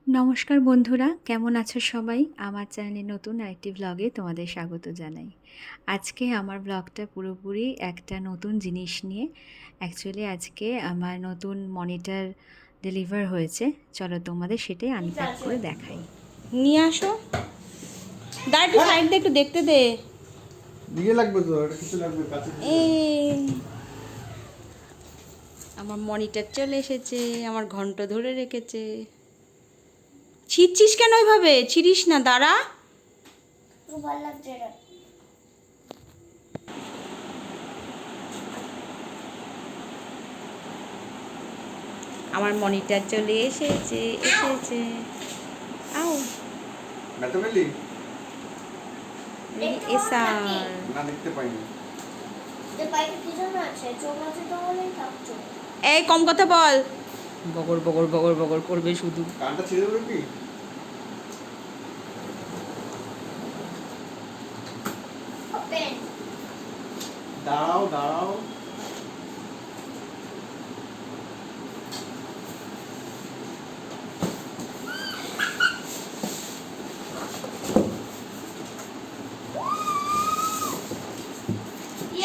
নমস্কার বন্ধুরা, কেমন আছো সবাই? আমার চ্যানেলে নতুন আরেকটি ভ্লগে তোমাদের স্বাগত জানাই। আজকে আমার ব্লগটা পুরোপুরি একটা নতুন জিনিস নিয়ে। অ্যাকচুয়ালি আজকে আমার নতুন মনিটর ডেলিভার হয়েছে। চলো তোমাদের সেটাই আনপ্যাক করে দেখাই। নিয়ে আসো। দা একটু সাইড দিয়ে একটু দেখতে দে। দিয়ে লাগবে তো, এটা কিছু লাগবে কাছে দিয়ে লাগবে। এই আমার মনিটর চলে এসেছে, আমার ঘন্টা ধরে রেখেছে। ছিঁড়ছিস কেন ওইভাবে? ছিঁড়িস না, দাঁড়া। খুব ভালো লাগছে এটা। আমার মনিটর চলে এসেছে। আও ব্যথা পেলি? এসার না, দেখতে পাইনি। যে পাইপে কি জন্য আছে? চোখ আছে তো বলেই থাকছো। এই কম কথা বল। বগর বগর বগর বগর করবে শুধু। কানটা ছিঁড়ে দেবে কি? ওপেন। দাঁড়াও দাঁড়াও।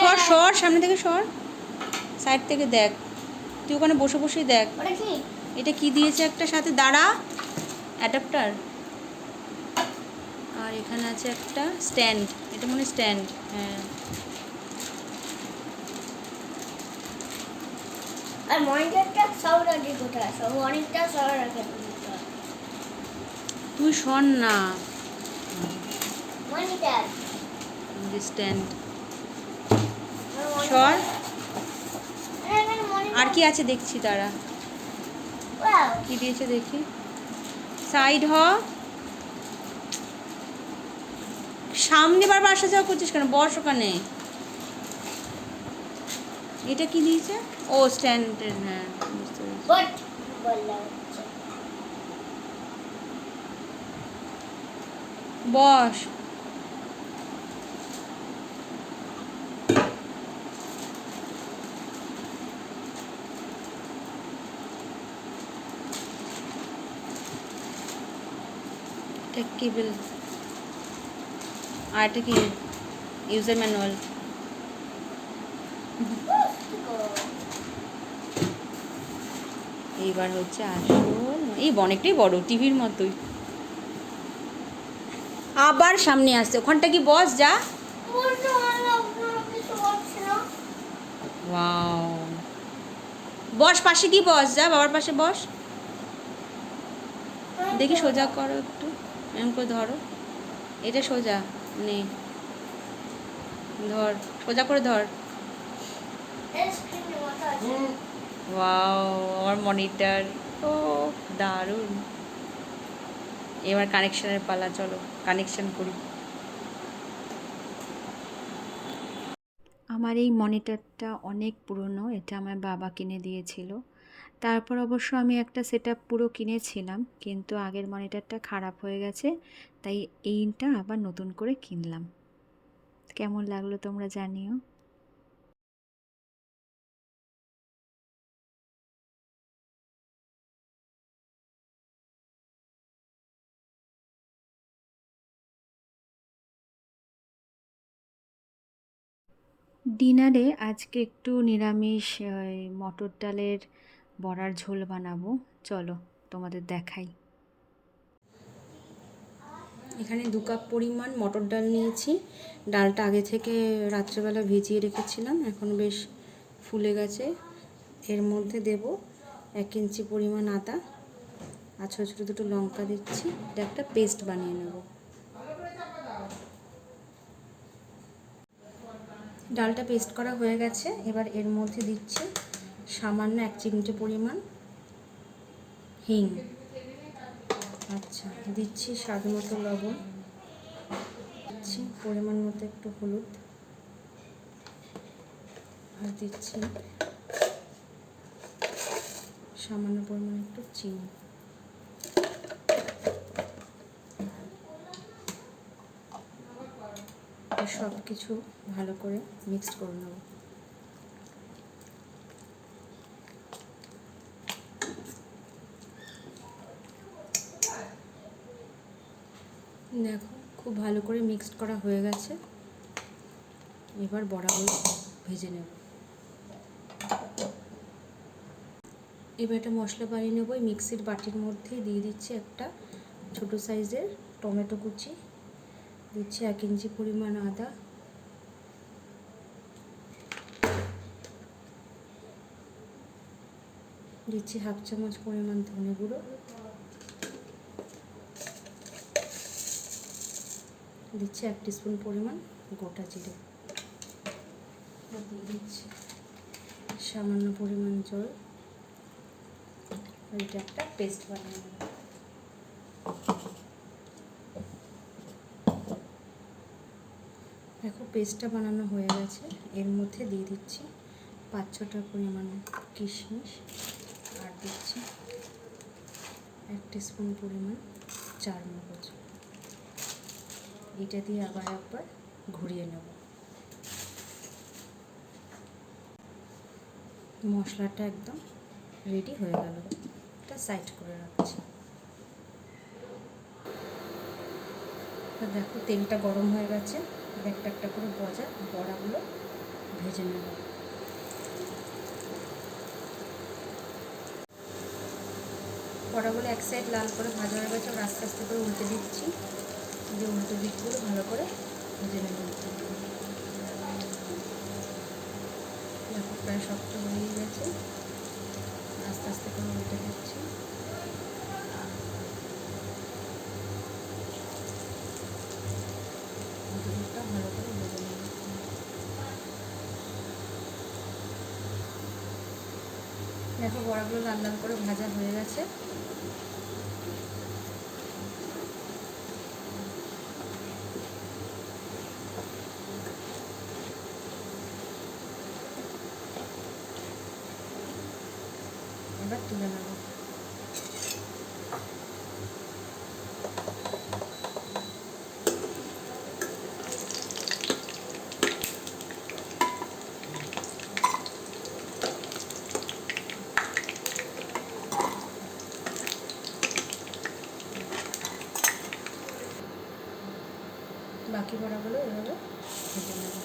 সর সর, সামনে থেকে সর, সাইড থেকে দেখ। তুই ওখানে বসে বসেই দেখ। ওটা কি? এটা কি দিয়েছে একটা সাথে, দাঁড়া। অ্যাডাপ্টার। আর এখানে আছে একটা স্ট্যান্ড, এটা মনে হয় স্ট্যান্ড। হ্যাঁ, আর মনিটরটা সাউন্ড আগে কোথায়? সব অনেকটা সাউন্ড রাখে। তুই শোন না। মনিটর। স্ট্যান্ড সর। আর কি আছে দেখছি, দাঁড়া। ওয়াও। কি দিয়েছে দেখি। সাইড হ। সামনে বারবার আসা যাওয়া করছিস কেন? বস ওখানে। এটা কি দিয়েছে? ও স্ট্যান্ড। হ্যাঁ, বুঝতে পেরেছি। বাট ভালো লাগছে। বস। এটা কেবল। আর এটা কি? User manual. এইবার হচ্ছে আসল। এই অনেকটাই বড়, টিভির মতোই। আবার সামনে আসছে, ওখানটা কি বস, যা। বলতে ভালো আপনারা কিছু বলছে না। ওয়াও। বস, পাশে কি বস, যা বাবার পাশে বস। দেখি সোজা করো একটু, এমন করে ধরো। এটা সোজা নে, ধর, সোজা করে ধর। এর স্ক্রিনে মাথা আছে। ওয়াও, আমার মনিটর। ও দারুণ। এবার কানেকশনের পালা, চলো কানেকশন করি। আমার এই মনিটরটা অনেক পুরনো, এটা আমার বাবা কিনে দিয়েছিল। তারপর অবশ্য আমি একটা সেটআপ পুরো কিনেছিলাম, কিন্তু আগের মনিটরটা খারাপ হয়ে গেছে, তাই এইটা আবার নতুন করে কিনলাম। কেমন লাগলো তোমরা জানিও। ডিনারে আজকে একটু নিরামিষ মটর ডালের বড়ার ঝোল বানাবো। চলো তোমাদের দেখাই। এখানে 2 কাপ পরিমাণ মটর ডাল নিয়েছি। ডালটা আগে থেকে রাত্রেবেলা ভিজিয়ে রেখেছিলাম, এখন বেশ ফুলে গেছে। এর মধ্যে দেব 1 ইঞ্চি পরিমাণ আদা, আর ছোটো ছোটো 2টো লঙ্কা দিচ্ছি। এটা একটা পেস্ট বানিয়ে নেব। ডালটা পেস্ট করা হয়ে গেছে। এবার এর মধ্যে দিচ্ছি সামান্য 1 চিমটে পরিমাণ হিং। আচ্ছা, দিচ্ছি স্বাদ মতো লবণ, দিচ্ছি পরিমাণ মতো একটু হলুদ, আর দিচ্ছি সামান্য পরিমাণ একটু চিনি। সব কিছু ভালো করে মিক্সড করে নেব। দেখো খুব ভালো করে মিক্সড করা হয়ে গেছে। এবার বড়াগুলো ভেজে নেব। এবার একটা মশলা বানিয়ে নেবো। এই মিক্সির বাটির মধ্যে দিয়ে দিচ্ছি একটা ছোটো সাইজের টমেটো কুচি, দিচ্ছি 1 ইঞ্চি পরিমাণ আদা, দিচ্ছি 1/2 চামচ পরিমাণ ধনে গুঁড়ো, দিচ্ছি 1 টিস্পুন পরিমাণ গোটা জিরে, দিয়ে দিচ্ছি সামান্য পরিমাণ জল। এটা একটা পেস্ট বানিয়ে নেব। দেখো পেস্টটা বানানো হয়ে গেছে। এর মধ্যে দিয়ে দিচ্ছি 5-6টা পরিমাণ কিশমিশ, আর দিচ্ছি 1 টিস্পুন পরিমাণ চারমগজ। এটা দিয়ে আবার একবার ঘুরিয়ে নেব। মশলাটা একদম রেডি হয়ে গেল। এটা সাইড করে রাখছি। দেখো তেলটা গরম হয়ে গেছে। একটা একটা করে বড়াগুলো ভেজে নেব। বড়াগুলো এক সাইড লাল করে ভাজা হয়ে গেছে। আস্তে আস্তে করে উল্টে দিচ্ছি, দিয়ে উল্টো দিকগুলো ভালো করে ভেজে নেব। দেখো প্রায় শক্ত হয়ে গেছে। আস্তে আস্তে করে উল্টে দিচ্ছি। দুধটা ভালো করে ভেজে নেব। দেখো বড়াগুলো লাল লাল করে ভাজা হয়ে গেছে। এবার তুলে নেব। বাকি বড়াগুলো এভাবে ভেজে নেব।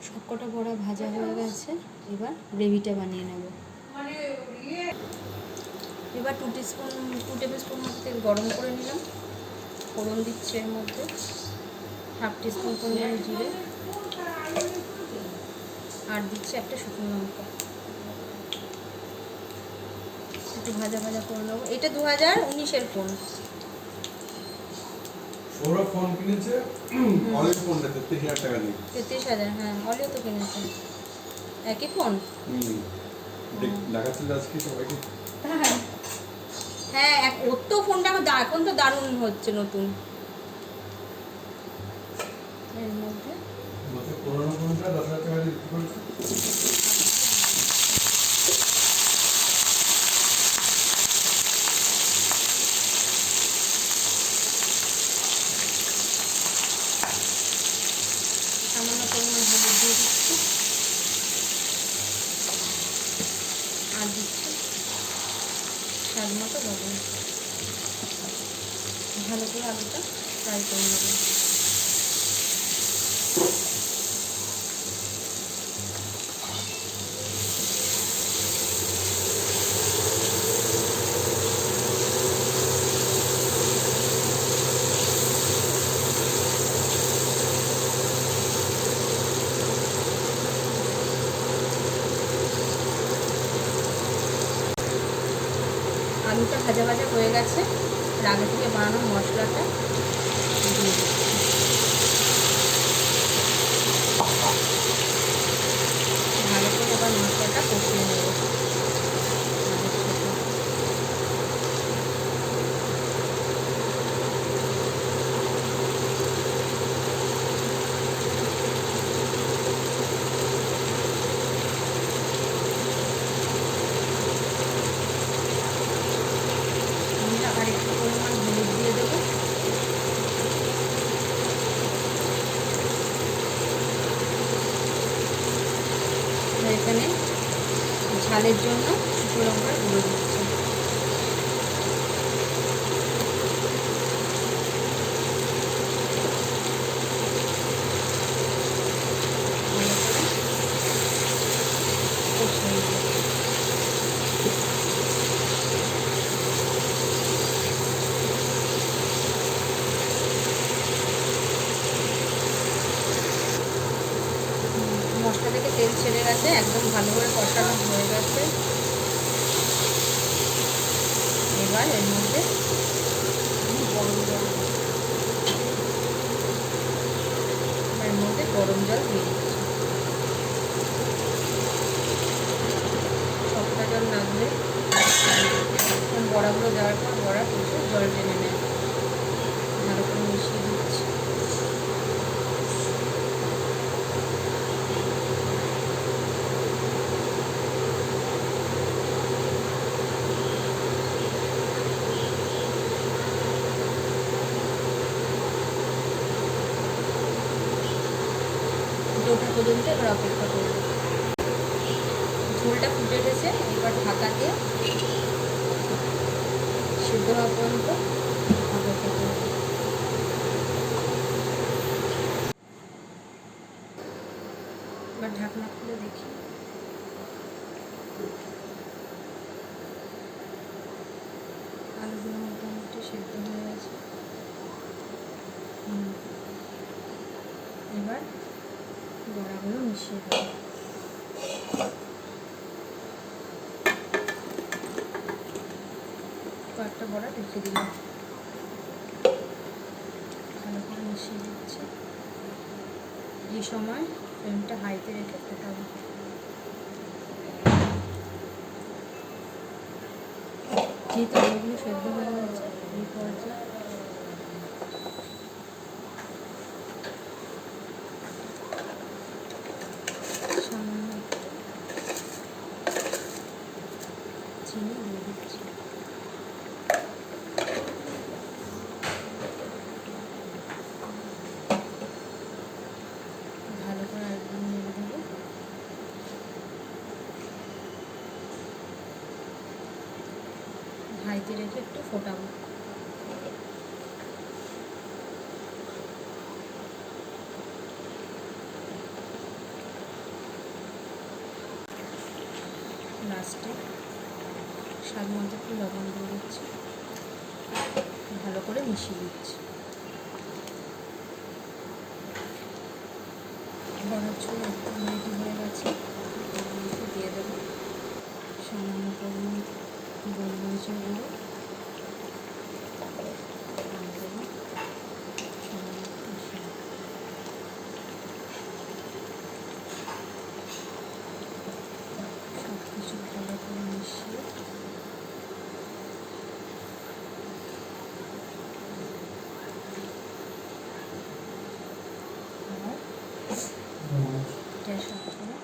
সবকটা বড়া ভাজা হয়ে গেছে। এবার গ্রেভিটা বানিয়ে নেব। এবার 2 টেবিল স্পুন মতো তেল গরম করে নিলাম। ফোড়ন দিচ্ছি এর মধ্যে 1/2 টিস্পুন পরিমাণ জিরে, আর দিচ্ছি একটা শুকনো লঙ্কা। একটু ভাজা ভাজা করে নেবো। এটা 2019-এর ফোন। সৌরভ ফোন কিনেছে, অলিভ ফোনটা 33,000 টাকা দিয়ে। 33,000, হ্যাঁ অলিও তো কিনেছে। একই ফোন? দেখাচ্ছিল আজকে সবাইকে। হ্যাঁ ওর তো ফোনটা এখন তো দারুণ হচ্ছে নতুন। এর মধ্যে পুরোনো ফোনটা 10,000 টাকা দিয়ে বিক্রি করেছে। সামান্য পরিমাণ হলুদ দিয়ে দিচ্ছি, আর দিচ্ছি স্বাদ মতো লবণ। ভালো করে আলুটা ফ্রাই করে নেব। আলুটা ভাজা ভাজা হয়ে গেছে। আগে থেকে বানানো মশলাটা দিয়ে দিচ্ছি। ভালো করে এবার মশলাটা কষিয়ে নেব। ঝালের জন্য শুকনো লঙ্কার গুঁড়ো দিচ্ছি। ভালো করে কষিয়ে নেব। মশলা থেকে তেল ছেড়ে গেছে, একদম ভালো করে কষানো হয়ে গেছে। এবার এর মধ্যে আমি গরম জল দিয়ে দিচ্ছি। সবটা জল না দিলে বড়াগুলো দেওয়ার পর বড়া প্রচুর জল টেনে নেয়। ভালো করে মিশিয়ে দিচ্ছি। ওঠা পর্যন্ত এবার অপেক্ষা করব। ঝোলটা ফুটে গেছে, এবার ঢাকা দিয়ে সিদ্ধ হওয়া পর্যন্ত অপেক্ষা করব। এবার ঢাকনা খুলে দেখি। আলুগুলো মোটামুটি সিদ্ধ হয়ে গেছে। এবার বড়াগুলো মিশিয়ে দেবো। কয়েকটা বড়া রেখে দিলাম। ভালো করে মিশিয়ে দিচ্ছি। এই সময় ফ্লেমটা হাইতে রেখে ফোটাবো। যেহেতু আলুগুলো সেদ্ধ হয়ে গেছে, এই পর্যায়ে সামান্য চিনি দিয়ে দিচ্ছি। ভালো করে একদম নেড়ে দেবো। হাইতে রেখে একটু ফোটাবো। লাস্টে স্বাদ মতো একটু লবণ দিয়ে দিচ্ছি। ভালো করে মিশিয়ে দিচ্ছি। বড়ার ঝোল একটু রেডি হয়ে গেছে। দিয়ে দেবো সামান্য পরিমাণ গোলমরিচের গুঁড়ো, আর দেবো সামান্য মশলা। সব কিছু ভালো করে মিশিয়ে গ্যাস অফ করে